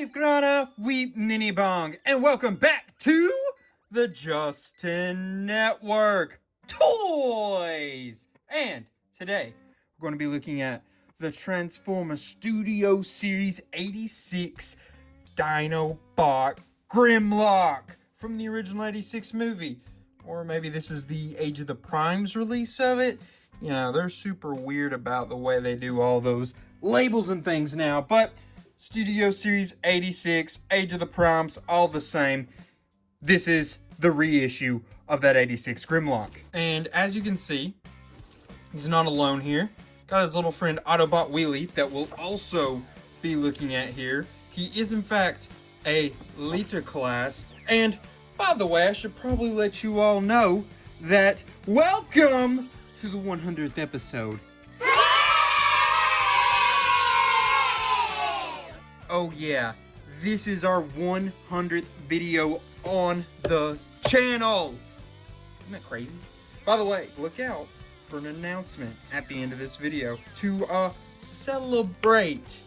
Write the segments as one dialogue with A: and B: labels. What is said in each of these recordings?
A: Weep Grana, Weep Ninny Bong, and welcome back to the Justin Network Toys! And today, we're going to be looking at the Transformers Studio Series 86 Dinobot Grimlock from the original 86 movie. Or maybe this is the Age of the Primes release of it. You know, they're super weird about the way they do all those labels and things now, but Studio Series 86, Age of the Primes, all the same. This is the reissue of that 86 Grimlock. And as you can see, he's not alone here. Got his little friend Autobot Wheelie that we'll also be looking at here. He is in fact a Liter class. And by the way, I should probably let you all know that welcome to the 100th episode. Oh yeah, this is our 100th video on the channel. Isn't that crazy? By the way, look out for an announcement at the end of this video to celebrate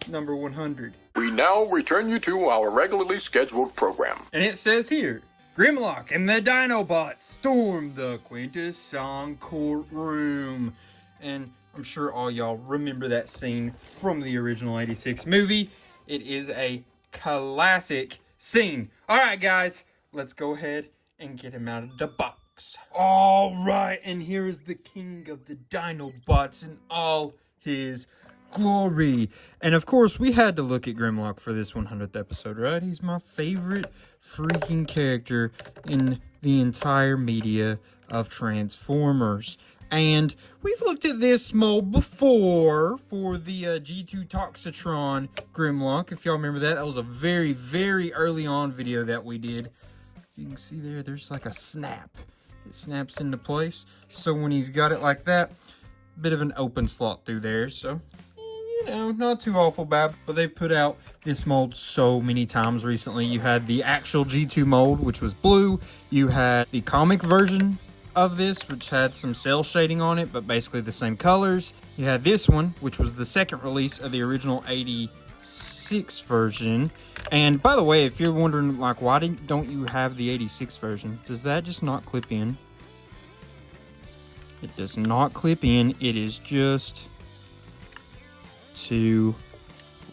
A: number 100.
B: We now return you to our regularly scheduled program.
A: And it says here, Grimlock and the Dinobots storm the Quintesson courtroom. And I'm sure all y'all remember that scene from the original 86 movie. It is a classic scene. All right, guys, let's go ahead and get him out of the box. All right, and here is the king of the Dinobots in all his glory. And of course, we had to look at Grimlock for this 100th episode, right? He's my favorite freaking character in the entire media of Transformers. And we've looked at this mold before for the G2 Toxitron Grimlock. If y'all remember that, that was a very, very early on video that we did. If you can see there, there's like a snap. It snaps into place. So when he's got it like that, a bit of an open slot through there. So, you know, not too awful bad. But they've put out this mold so many times recently. You had the actual G2 mold, which was blue. You had the comic version of this, which had some cell shading on it, but basically the same colors. You had this one, which was the second release of the original 86 version. And by the way, if you're wondering, like, why don't you have the 86 version? Does that just not clip in? It does not clip in. It is just too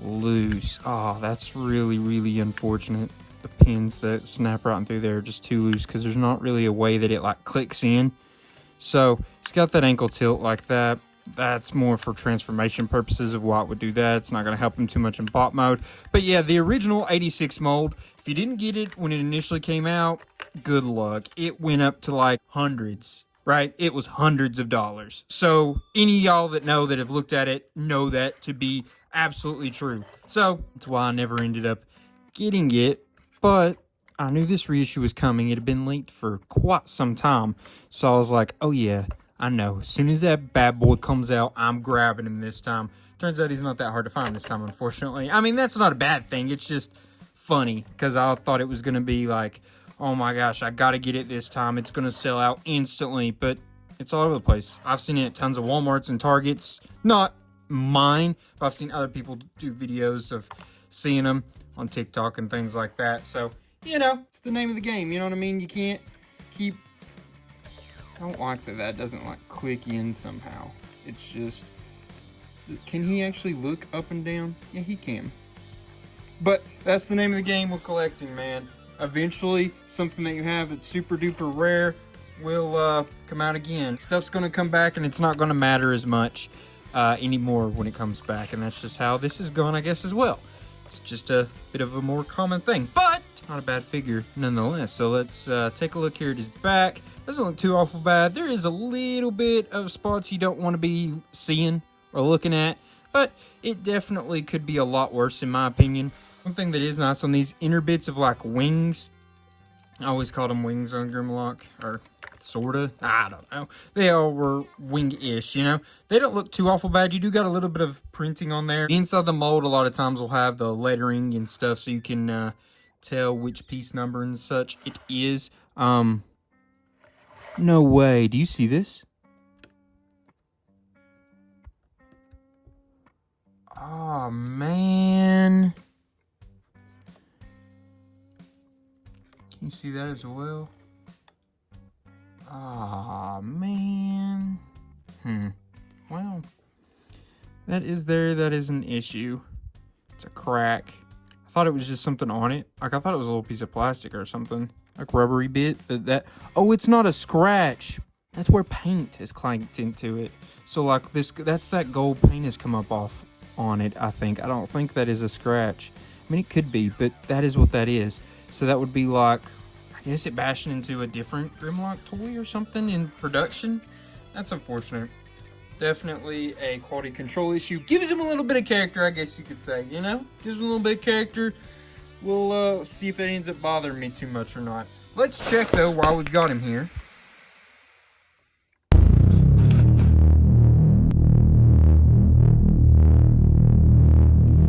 A: loose. Oh, that's really, really unfortunate. The pins that snap right through there are just too loose because there's not really a way that it like clicks in. So it's got that ankle tilt like that. That's more for transformation purposes of why it would do that. It's not going to help him too much in bot mode. But yeah, the original 86 mold, if you didn't get it when it initially came out, good luck. It went up to like hundreds, right? It was hundreds of dollars. So any of y'all that know that have looked at it know that to be absolutely true. So that's why I never ended up getting it. But I knew this reissue was coming. It had been leaked for quite some time. So I was like, oh yeah, I know. As soon as that bad boy comes out, I'm grabbing him this time. Turns out he's not that hard to find this time, unfortunately. I mean, that's not a bad thing. It's just funny because I thought it was going to be like, oh my gosh, I got to get it this time. It's going to sell out instantly. But it's all over the place. I've seen it at tons of Walmarts and Targets. Not mine, but I've seen other people do videos of seeing them on TikTok and things like that. So, you know, it's the name of the game. You know what I mean? You can't keep... I don't like that doesn't like click in somehow. It's just... Can he actually look up and down? Yeah, he can. But that's the name of the game we're collecting, man. Eventually, something that you have that's super duper rare will come out again. Stuff's going to come back and it's not going to matter as much anymore when it comes back. And that's just how this is going, I guess, as well. It's just a bit of a more common thing, but not a bad figure nonetheless. So let's take a look here at his back. Doesn't look too awful bad. There is a little bit of spots you don't want to be seeing or looking at, but it definitely could be a lot worse in my opinion. One thing that is nice on these inner bits of like wings, I always called them wings on Grimlock, or sorta, I don't know. They all were wing-ish, you know. They don't look too awful bad. You do got a little bit of printing on there. Inside the mold, a lot of times will have the lettering and stuff, so you can tell which piece number and such it is. No way. Do you see this? Oh, man. You see that as well? Ah, man. Well, that is an issue. It's a crack. I thought it was just something on it. Like, I thought it was a little piece of plastic or something. Like, rubbery bit. But that... Oh, it's not a scratch. That's where paint is clanked into it. So, like, that's that gold paint has come up off on it, I think. I don't think that is a scratch. I mean, it could be, but that is what that is. So that would be like, I guess it bashing into a different Grimlock toy or something in production. That's unfortunate. Definitely a quality control issue. Gives him a little bit of character, I guess you could say, you know? Gives him a little bit of character. We'll see if that ends up bothering me too much or not. Let's check, though, while we've got him here.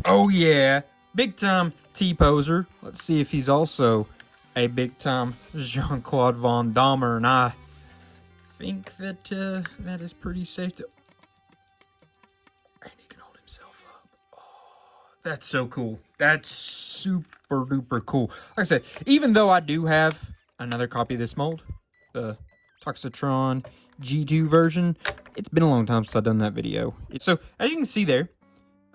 A: Oh, yeah. Big-time T-poser. Let's see if he's also a big-time Jean-Claude Van Damme, and I think that that is pretty safe to... And he can hold himself up. Oh, that's so cool. That's super duper cool. Like I said, even though I do have another copy of this mold, the Toxitron G2 version, it's been a long time since I've done that video. So, as you can see there,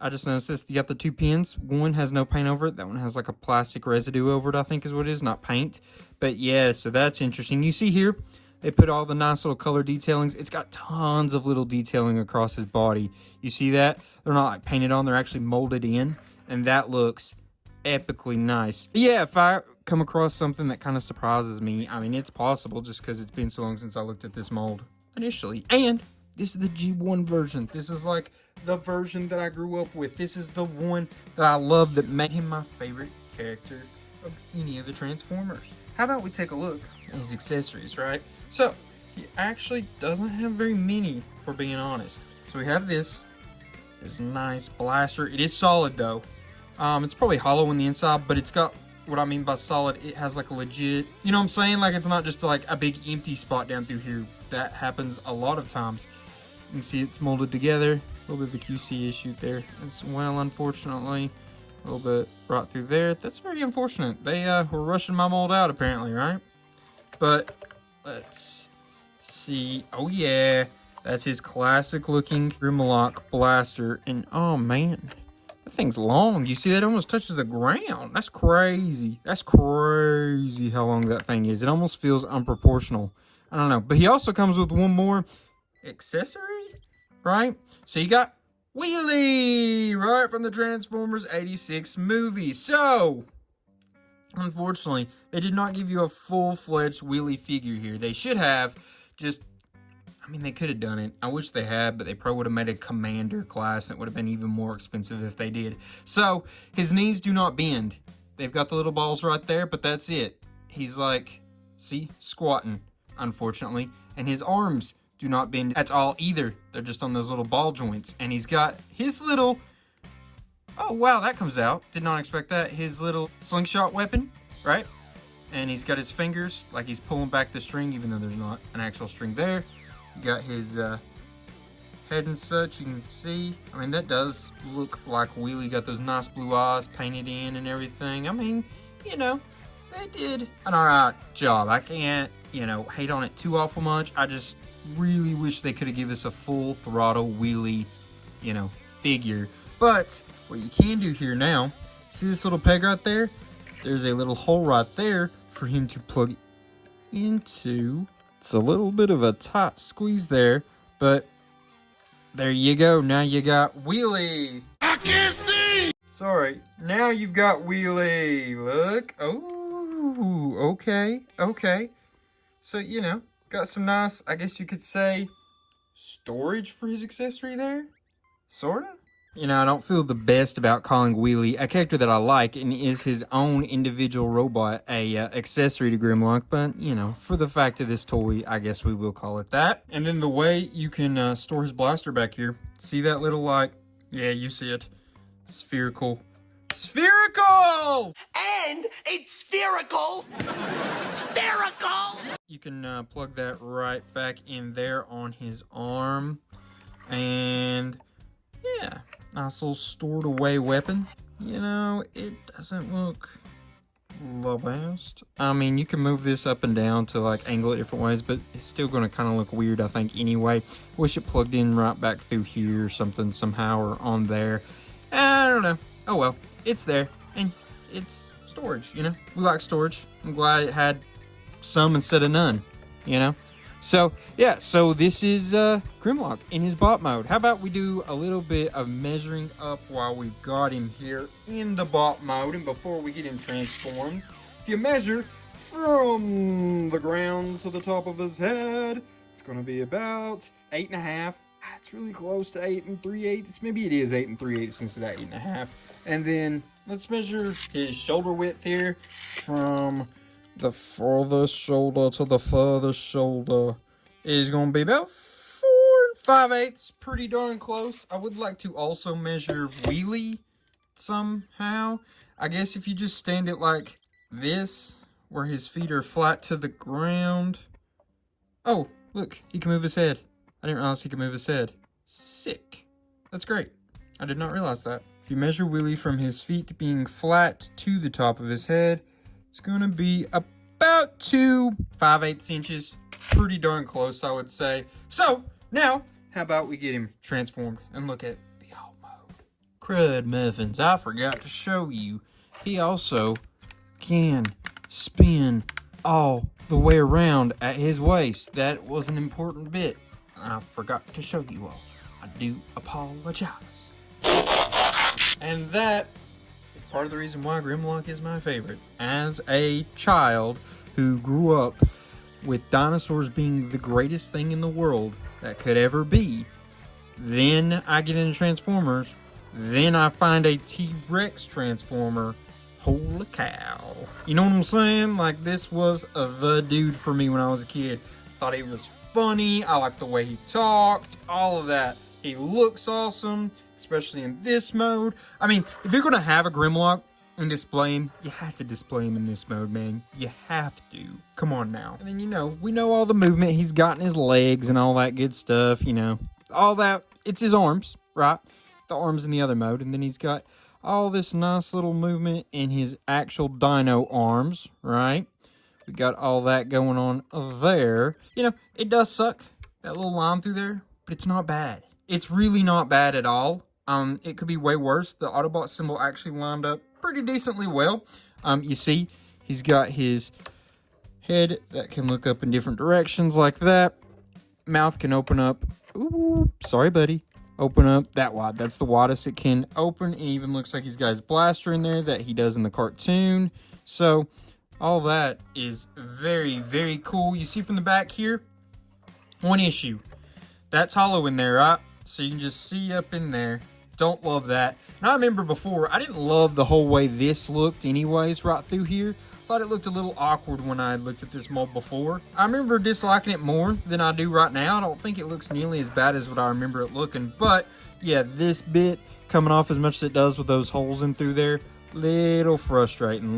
A: I just noticed this. You got the two pins. One has no paint over it. That one has like a plastic residue over it, I think is what it is, not paint. But yeah, so that's interesting. You see here, they put all the nice little color detailings. It's got tons of little detailing across his body. You see that? They're not like painted on, they're actually molded in. And that looks epically nice. But yeah, if I come across something that kind of surprises me, I mean, it's possible just because it's been so long since I looked at this mold initially. And this is the G1 version. This is like the version that I grew up with. This is the one that I love that made him my favorite character of any of the Transformers. How about we take a look at his accessories, right? So, he actually doesn't have very many, for being honest. So we have this nice blaster. It is solid though. It's probably hollow on the inside, but it's got what I mean by solid. It has like a legit, you know what I'm saying? Like it's not just like a big empty spot down through here. That happens a lot of times. You can see it's molded together. A little bit of a QC issue there as well, unfortunately. A little bit right through there. That's very unfortunate. They were rushing my mold out apparently, right? But let's see. Oh yeah, that's his classic looking Grimlock blaster. And oh man, that thing's long. You see that? It almost touches the ground. That's crazy. That's crazy how long that thing is. It almost feels unproportional. I don't know. But he also comes with one more accessory, right? So you got Wheelie, right, from the Transformers 86 movie. So, unfortunately, they did not give you a full-fledged Wheelie figure here. They should have just, I mean, they could have done it. I wish they had, but they probably would have made a Commander class, and it would have been even more expensive if they did. So, his knees do not bend. They've got the little balls right there, but that's it. He's like, see, squatting, unfortunately. And his arms do not bend at all either. They're just on those little ball joints. And he's got his little, oh wow, that comes out. Did not expect that. His little slingshot weapon, right? And he's got his fingers like he's pulling back the string, even though there's not an actual string there. You got his head and such, you can see. I mean, that does look like Wheelie. Got those nice blue eyes painted in and everything. I mean, you know, they did an alright job. I can't, you know, hate on it too awful much. I just really wish they could have given us a full throttle Wheelie, you know, figure. But what you can do here now, see this little peg right there? There's a little hole right there for him to plug into. It's a little bit of a tight squeeze there, but there you go. Now you got Wheelie. I can't see. Sorry. Now you've got Wheelie. Look. Oh, okay. Okay. So, you know, got some nice, I guess you could say, storage for his accessory there? Sorta? You know, I don't feel the best about calling Wheelie a character that I like and is his own individual robot a accessory to Grimlock, but, you know, for the fact of this toy, I guess we will call it that. And then the way you can store his blaster back here, see that little, like, yeah, you see it, spherical. Spherical!
C: And it's spherical! Spherical!
A: You can plug that right back in there on his arm. And yeah, nice little stored away weapon. You know, it doesn't look the best. I mean, you can move this up and down to like angle it different ways, but it's still going to kind of look weird, I think, anyway. Wish it plugged in right back through here or something somehow, or on there. I don't know. Oh well, it's there, and it's storage, you know? We like storage. I'm glad it had some instead of none, you know? So, yeah, so this is Grimlock in his bot mode. How about we do a little bit of measuring up while we've got him here in the bot mode, and before we get him transformed. If you measure from the ground to the top of his head, it's going to be about 8.5. It's really close to 8 3/8. Maybe it is 8 3/8 instead of 8.5. And then let's measure his shoulder width here from the furthest shoulder to the furthest shoulder. Is going to be about 4 5/8. Pretty darn close. I would like to also measure Wheelie somehow. I guess if you just stand it like this, where his feet are flat to the ground. Oh, look, he can move his head. I didn't realize he could move his head. Sick. That's great. I did not realize that. If you measure Wheelie from his feet being flat to the top of his head, it's going to be about 2 5/8 inches. Pretty darn close, I would say. So, now, how about we get him transformed and look at the alt mode. Crud muffins, I forgot to show you. He also can spin all the way around at his waist. That was an important bit. I forgot to show you all. I do apologize. And that is part of the reason why Grimlock is my favorite. As a child who grew up with dinosaurs being the greatest thing in the world that could ever be, then I get into Transformers, then I find a T-Rex Transformer. Holy cow. You know what I'm saying? Like, this was the dude for me when I was a kid. Thought he was funny. I liked the way he talked. All of that. He looks awesome, especially in this mode. I mean, if you're going to have a Grimlock and display him, you have to display him in this mode, man. You have to. Come on now. And then, you know, we know all the movement he's got in his legs and all that good stuff, you know. All that. It's his arms, right? The arms in the other mode. And then he's got all this nice little movement in his actual dino arms, right? We got all that going on there. You know, it does suck, that little line through there, but it's not bad. It's really not bad at all. It could be way worse. The Autobot symbol actually lined up pretty decently well. You see, he's got his head that can look up in different directions like that. Mouth can open up. Ooh, sorry, buddy. Open up that wide. That's the widest it can open. It even looks like he's got his blaster in there that he does in the cartoon. So, all that is very, very cool. You see from the back here, one issue. That's hollow in there, right? So you can just see up in there. Don't love that. Now, I remember before, I didn't love the whole way this looked anyways, right through here. Thought it looked a little awkward when I looked at this mold before. I remember disliking it more than I do right now. I don't think it looks nearly as bad as what I remember it looking. But, yeah, this bit coming off as much as it does with those holes in through there, little frustrating,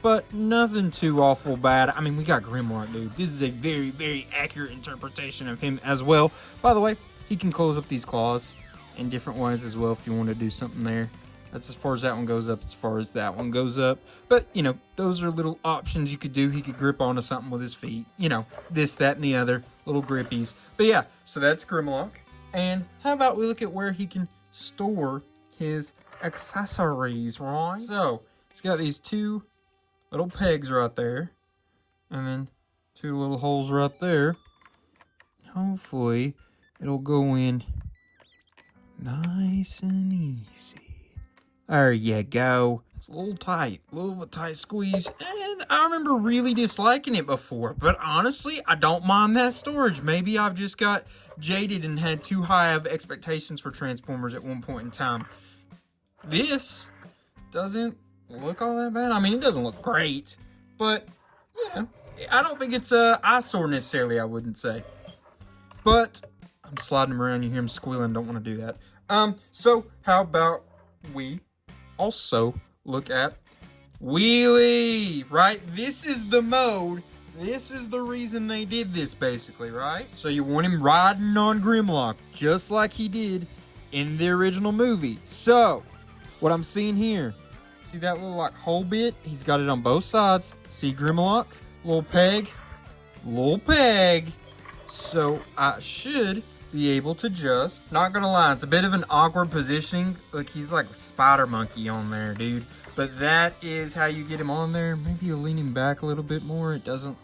A: but nothing too awful bad. I mean, we got Grimlock, dude. This is a very, very accurate interpretation of him as well. By the way, he can close up these claws in different ways as well if you want to do something there. That's as far as that one goes up, as far as that one goes up. But, you know, those are little options you could do. He could grip onto something with his feet. You know, this, that, and the other. Little grippies. But yeah, so that's Grimlock. And how about we look at where he can store his accessories, right? So, he's got these two little pegs right there. And then two little holes right there. Hopefully, it'll go in nice and easy. There you go. It's a little tight, a little of a tight squeeze, and I remember really disliking it before, but honestly, I don't mind that storage. Maybe I've just got jaded and had too high of expectations for Transformers at one point in time. This doesn't look all that bad. I mean, it doesn't look great, but, you know, I don't think it's a eyesore necessarily, I wouldn't say. But I'm sliding him around, you hear him squealing, don't want to do that. So how about we also look at Wheelie, right? This is the mode. This is the reason they did this, basically, right? So you want him riding on Grimlock, just like he did in the original movie. So, what I'm seeing here See that little like hole bit? He's got it on both sides. See Grimlock? Little peg. Little peg. So I should be able to just, not gonna lie, it's a bit of an awkward positioning. Look, he's like spider monkey on there, dude. But that is how you get him on there. Maybe you lean him back a little bit more. It doesn't,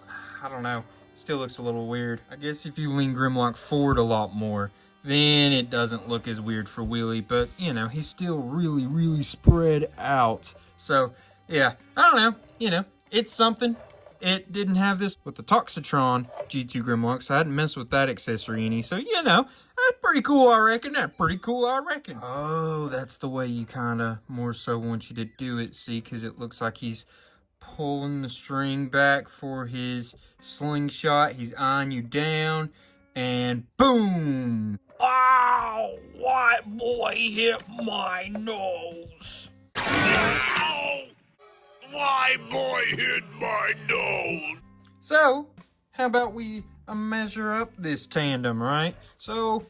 A: I don't know. Still looks a little weird. I guess if you lean Grimlock forward a lot more, then it doesn't look as weird for Wheelie. But, you know, he's still really, really spread out. So, yeah, I don't know. You know, it's something. It didn't have this with the Toxitron G2 Grimlock, so I hadn't messed with that accessory any. So, you know, that's pretty cool, I reckon. That's pretty cool, I reckon. Oh, that's the way you kind of more so want you to do it, see, because it looks like he's pulling the string back for his slingshot. He's eyeing you down, and boom!
C: Ow! White boy hit my nose. Ow! White boy hit my nose.
A: So, how about we measure up this tandem, right? So,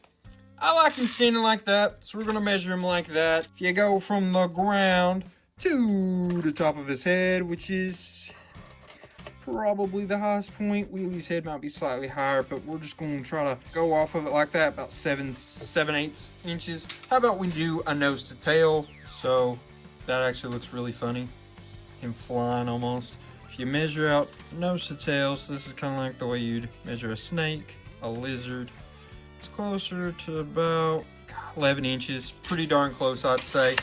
A: I like him standing like that, so we're going to measure him like that. If you go from the ground to the top of his head, which is probably the highest point. Wheelie's head might be slightly higher, but we're just going to try to go off of it like that, about 7/8 inches. How about we do a nose to tail? So, that actually looks really funny. Him flying almost. If you measure out nose to tail, so this is kind of like the way you'd measure a snake, a lizard. It's closer to about 11 inches, pretty darn close, I'd say.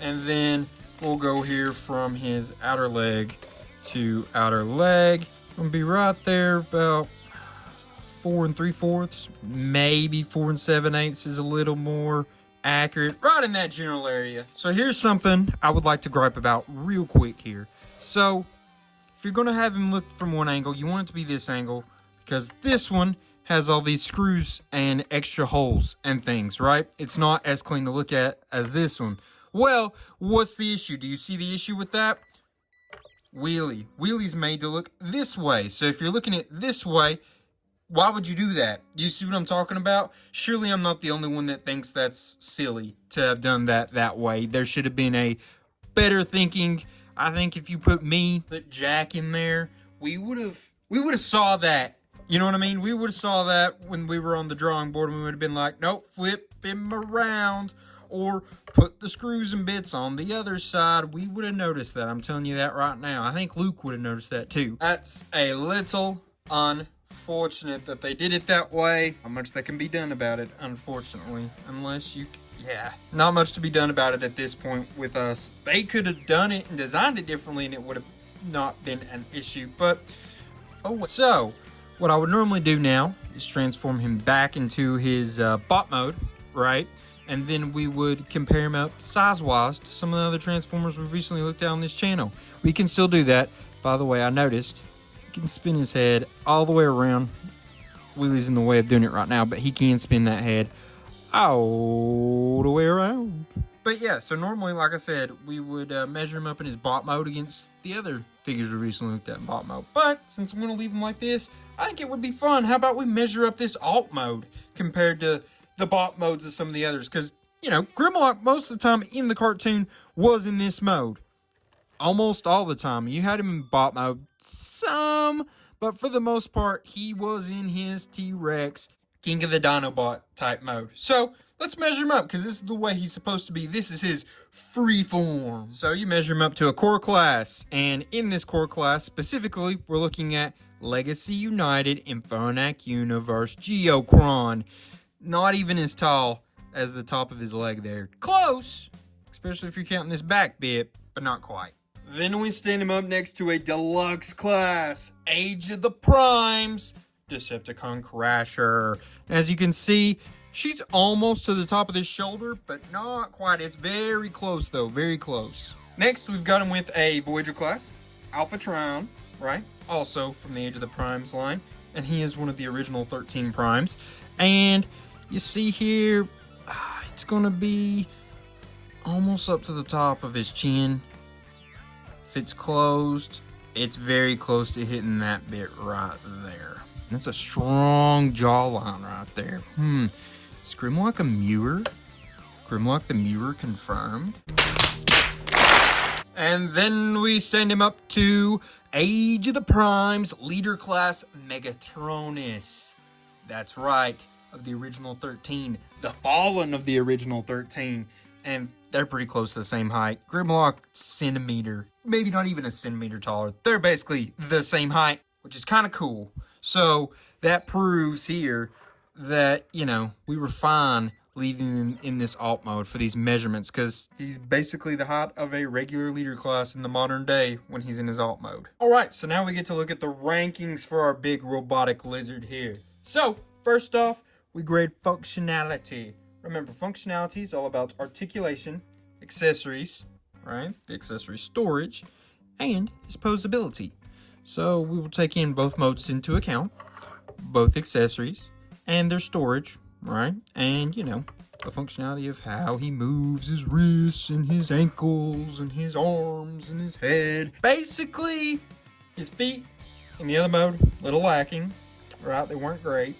A: And then we'll go here from his outer leg to outer leg. Gonna be right there, about 4 3/4, maybe 4 7/8 is a little more accurate, right in that general area. So here's something I would like to gripe about real quick here. So if you're gonna have him look from one angle, you want it to be this angle, because this one has all these screws and extra holes and things, right? It's not as clean to look at as this one. Well, what's the issue? Do you see the issue with that? Wheelie's made to look this way. So if you're looking at this way, why would you do that? You see what I'm talking about? Surely I'm not the only one that thinks that's silly to have done that way. There should have been a better thinking. I think if you put me, put Jack in there, we would have saw that. You know what I mean? We would have saw that when we were on the drawing board, and we would have been like, nope, flip him around, or put the screws and bits on the other side. We would have noticed that. I'm telling you that right now. I think Luke would have noticed that too. That's a little unfortunate that they did it that way. Not much that can be done about it, unfortunately. Unless you, yeah, not much to be done about it at this point with us. They could have done it and designed it differently, and it would have not been an issue. But, oh, so what I would normally do now is transform him back into his bot mode, right? And then we would compare him up size-wise to some of the other Transformers we've recently looked at on this channel. We can still do that. By the way, I noticed he can spin his head all the way around. Wheelie's in the way of doing it right now, but he can spin that head all the way around. But yeah, so normally, like I said, we would measure him up in his bot mode against the other figures we recently looked at in bot mode. But since I'm going to leave him like this, I think it would be fun. How about we measure up this alt mode compared to the bot modes of some of the others? Because, you know, Grimlock most of the time in the cartoon was in this mode. Almost all the time. You had him in bot mode some, but for the most part, he was in his T-Rex King of the Dinobot type mode. So let's measure him up, because this is the way he's supposed to be. This is his free form. So you measure him up to a core class, and in this core class specifically, we're looking at Legacy United Infernac Universe Geocron. Not even as tall as the top of his leg there. Close, especially if you're counting this back bit, but not quite. Then we stand him up next to a deluxe class, Age of the Primes, Decepticon Crasher. As you can see, she's almost to the top of this shoulder, but not quite. It's very close though, very close. Next, we've got him with a Voyager class, Alphatron, right? Also from the Age of the Primes line. And he is one of the original 13 Primes. And you see here, it's going to be almost up to the top of his chin. If it's closed, it's very close to hitting that bit right there. That's a strong jawline right there. Is Grimlock a Muir? Grimlock the Muir confirmed? And then we stand him up to Age of the Primes, Leader Class Megatronus. That's right, of the original 13. The Fallen of the original 13. And they're pretty close to the same height. Grimlock, centimeter. Maybe not even a centimeter taller. They're basically the same height, which is kind of cool. So that proves here that, you know, we were fine leaving him in this alt mode for these measurements, because he's basically the height of a regular leader class in the modern day when he's in his alt mode. Alright, so now we get to look at the rankings for our big robotic lizard here. So, first off, we grade functionality. Remember, functionality is all about articulation, accessories, right? The accessory storage, and his posability. So we will take in both modes into account, both accessories and their storage, right? And, you know, the functionality of how he moves his wrists and his ankles and his arms and his head. Basically, his feet in the other mode, a little lacking, right? They weren't great.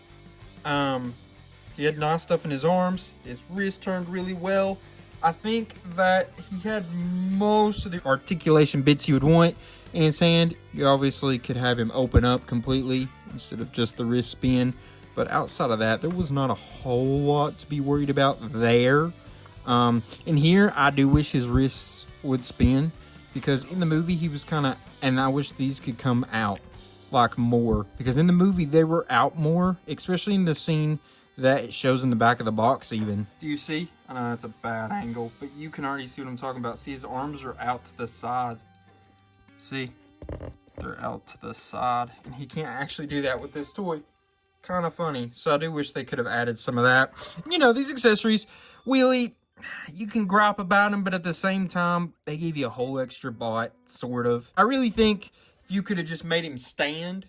A: He had nice stuff in his arms. His wrist turned really well. I think that he had most of the articulation bits you would want in his hand. You obviously could have him open up completely instead of just the wrist spin. But outside of that, there was not a whole lot to be worried about there. In here, I do wish his wrists would spin, because in the movie he was kind of, and I wish these could come out like more, because in the movie they were out more, especially in the scene that it shows in the back of the box even. Do you see? I know that's a bad angle, but you can already see what I'm talking about. See, his arms are out to the side. See? They're out to the side, and he can't actually do that with this toy. Kind of funny. So I do wish they could have added some of that. You know, these accessories, Wheelie, you can gripe about them, but at the same time, they gave you a whole extra bite, sort of. I really think if you could have just made him stand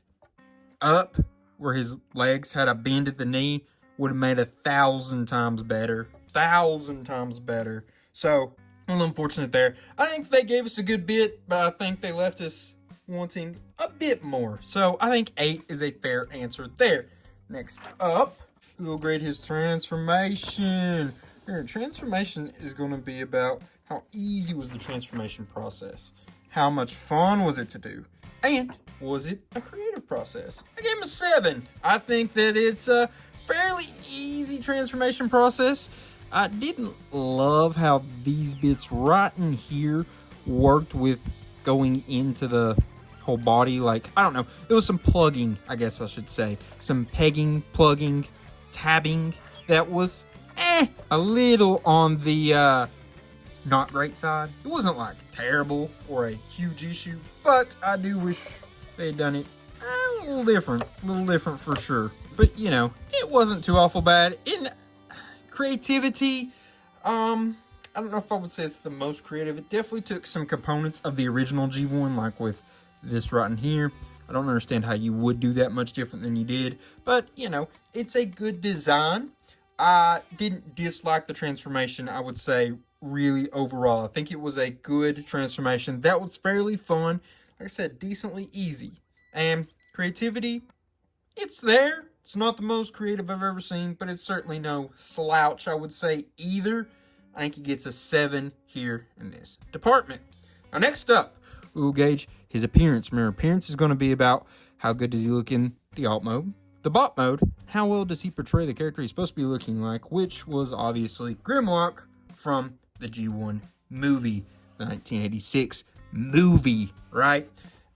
A: up where his legs had a bend at the knee, would have made 1,000 times better. 1,000 times better. So, a little unfortunate there. I think they gave us a good bit, but I think they left us wanting a bit more. So, I think 8 is a fair answer there. Next up, we will grade his transformation. Here, transformation is going to be about how easy was the transformation process. How much fun was it to do? And was it a creative process? I gave him a 7. I think that it's a fairly easy transformation process. I didn't love how these bits right in here worked with going into the whole body. Like, I don't know, there was some plugging, I guess I should say. Some pegging, plugging, tabbing that was a little on the not great side. It wasn't like terrible or a huge issue, but I do wish they had done it a little different for sure. But, you know, it wasn't too awful bad. In creativity, I don't know if I would say it's the most creative. It definitely took some components of the original G1, like with this right in here. I don't understand how you would do that much different than you did. But, you know, it's a good design. I didn't dislike the transformation, I would say, really overall. I think it was a good transformation. That was fairly fun. Like I said, decently easy. And creativity, it's there. It's not the most creative I've ever seen, but it's certainly no slouch, I would say, either. I think he gets a 7 here in this department. Now, next up, we will gauge his appearance. Remember, appearance is going to be about how good does he look in the alt mode, the bot mode, how well does he portray the character he's supposed to be looking like, which was obviously Grimlock from the G1 movie, the 1986 movie, right?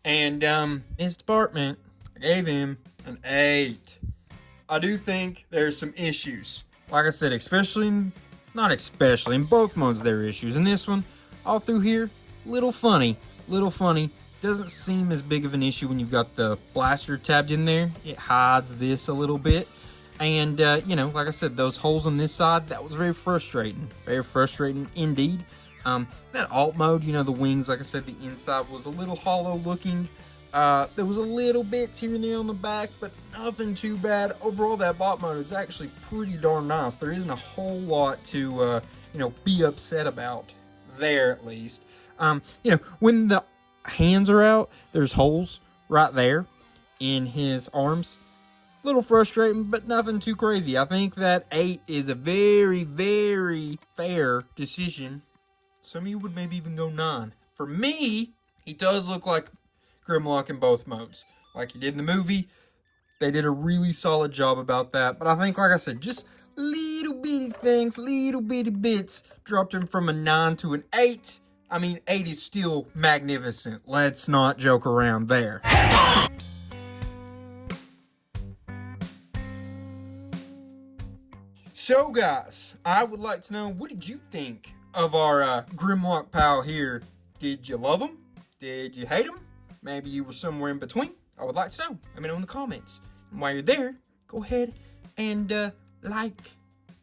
A: And his department, I gave him an 8. I do think there's some issues. Like I said, not especially, in both modes there are issues. In this one, all through here, little funny. Doesn't seem as big of an issue when you've got the blaster tabbed in there. It hides this a little bit. And, you know, like I said, those holes on this side, that was very frustrating. Very frustrating indeed. That alt mode, you know, the wings, like I said, the inside was a little hollow looking. There was a little bits here and there on the back, but nothing too bad. Overall, that bot mode is actually pretty darn nice. There isn't a whole lot to, you know, be upset about there, at least. You know, when the hands are out, there's holes right there in his arms. A little frustrating, but nothing too crazy. I think that 8 is a very, very fair decision. Some of you would maybe even go 9. for me, he does look like Grimlock in both modes. Like he did in the movie. They did a really solid job about that. But I think, like I said, just little bitty things, little bitty bits dropped him from a 9 to an 8. I mean, 8 is still magnificent. Let's not joke around there. So, guys, I would like to know, what did you think of our Grimlock pal here? Did you love him? Did you hate him? Maybe you were somewhere in between. I would like to know. Let me know in the comments. And while you're there, go ahead and like.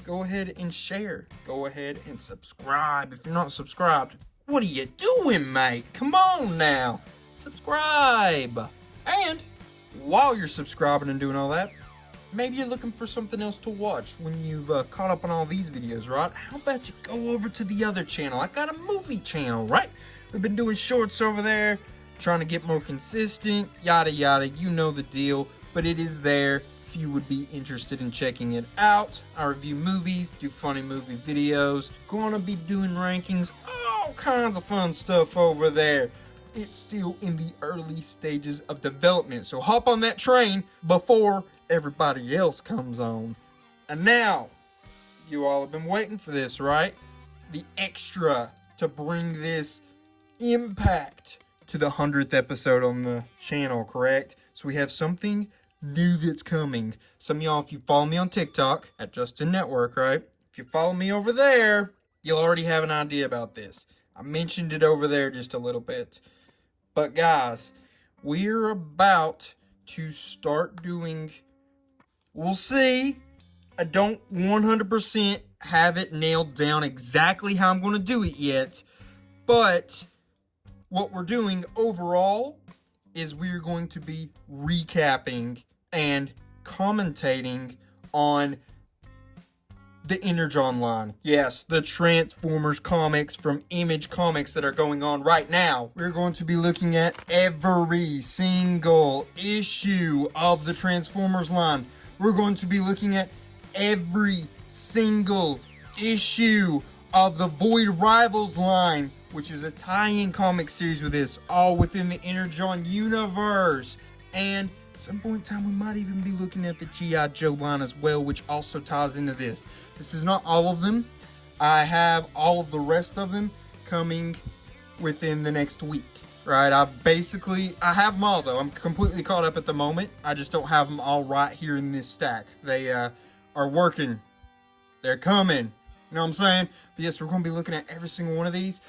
A: Go ahead and share. Go ahead and subscribe. If you're not subscribed, what are you doing, mate? Come on now. Subscribe. And while you're subscribing and doing all that, maybe you're looking for something else to watch when you've caught up on all these videos, right? How about you go over to the other channel? I got a movie channel, right? We've been doing shorts over there, trying to get more consistent, yada yada, you know the deal. But it is there if you would be interested in checking it out. I review movies, do funny movie videos, gonna be doing rankings, all kinds of fun stuff over there. It's still in the early stages of development, so hop on that train before everybody else comes on. And now, you all have been waiting for this, right? The extra to bring this impact to the 100th episode on the channel, correct? So we have something new that's coming. Some of y'all, if you follow me on TikTok at Justin Network, right? If you follow me over there, you'll already have an idea about this. I mentioned it over there just a little bit. But guys, we're about to start doing, we'll see. I don't 100% have it nailed down exactly how I'm going to do it yet. But what we're doing overall is we're going to be recapping and commentating on the Energon line. Yes, the Transformers comics from Image Comics that are going on right now. We're going to be looking at every single issue of the Transformers line. We're going to be looking at every single issue of the Void Rivals line, which is a tie-in comic series with this, all within the Energon universe. And at some point in time, we might even be looking at the G.I. Joe line as well, which also ties into this. This is not all of them. I have all of the rest of them coming within the next week, right? I have them all, though. I'm completely caught up at the moment. I just don't have them all right here in this stack. They are working. They're coming. You know what I'm saying? But yes, we're going to be looking at every single one of these.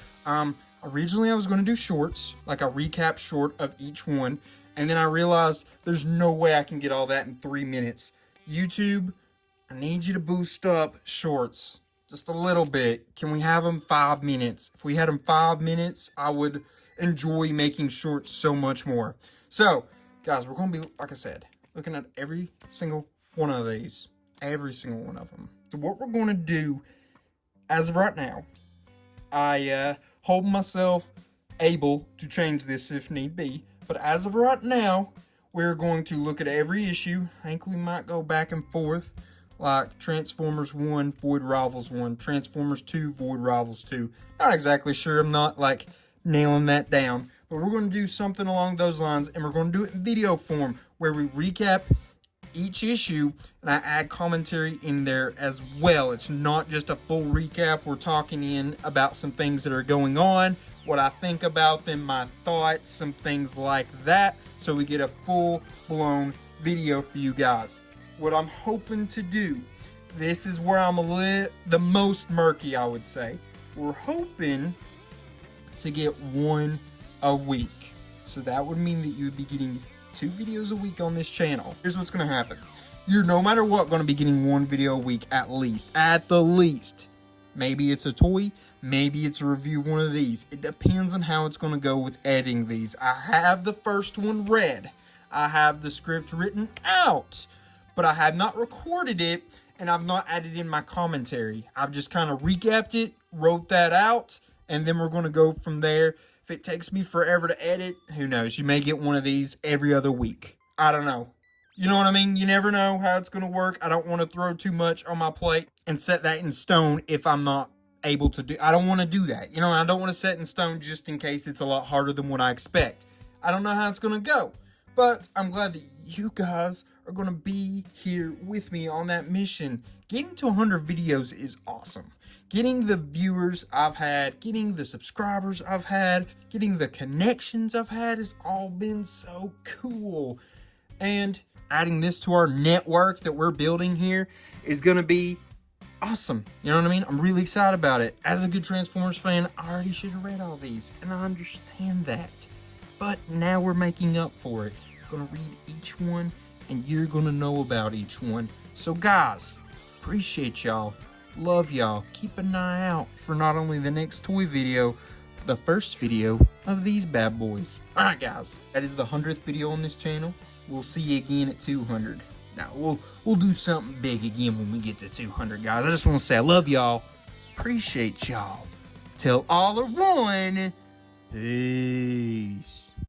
A: Originally, I was going to do shorts, like a recap short of each one. And then I realized there's no way I can get all that in 3 minutes. YouTube, I need you to boost up shorts just a little bit. Can we have them 5 minutes? If we had them 5 minutes, I would enjoy making shorts so much more. So, guys, we're going to be, like I said, looking at every single one of these. Every single one of them. So what we're going to do, as of right now, I hold myself able to change this if need be. But as of right now, we're going to look at every issue. I think we might go back and forth, like Transformers 1, Void Rivals 1, Transformers 2, Void Rivals 2. Not exactly sure. I'm not, like, nailing that down. But we're going to do something along those lines, and we're going to do it in video form, where we recap each issue, and I add commentary in there as well. It's not just a full recap. We're talking in about some things that are going on, what I think about them, my thoughts, some things like that, so we get a full-blown video for you guys. What I'm hoping to do, this is where I'm the most murky, I would say. We're hoping to get one a week. So that would mean that you would be getting 2 videos a week on this channel. Here's what's going to happen. You're, no matter what, going to be getting 1 video a week at least. At the least. Maybe it's a toy. Maybe it's a review of one of these. It depends on how it's going to go with editing these. I have the first one read. I have the script written out. But I have not recorded it, and I've not added in my commentary. I've just kind of recapped it, wrote that out, and then we're going to go from there. If it takes me forever to edit, who knows? You may get one of these every other week. I don't know. You know what I mean? You never know how it's going to work. I don't want to throw too much on my plate and set that in stone if I'm not able to do. I don't want to do that. You know, I don't want to set in stone just in case it's a lot harder than what I expect. I don't know how it's going to go, but I'm glad that you guys are going to be here with me on that mission. Getting to 100 videos is awesome. Getting the viewers I've had, getting the subscribers I've had, getting the connections I've had has all been so cool. And adding this to our network that we're building here is going to be awesome. You know what I mean? I'm really excited about it. As a good Transformers fan, I already should have read all these, and I understand that. But now we're making up for it. I'm going to read each one, and you're going to know about each one. So guys, appreciate y'all. Love y'all. Keep an eye out for not only the next toy video, but the first video of these bad boys. Alright guys, that is the 100th video on this channel. We'll see you again at 200. Now, we'll do something big again when we get to 200, guys. I just want to say I love y'all. Appreciate y'all. Till all are one. Peace.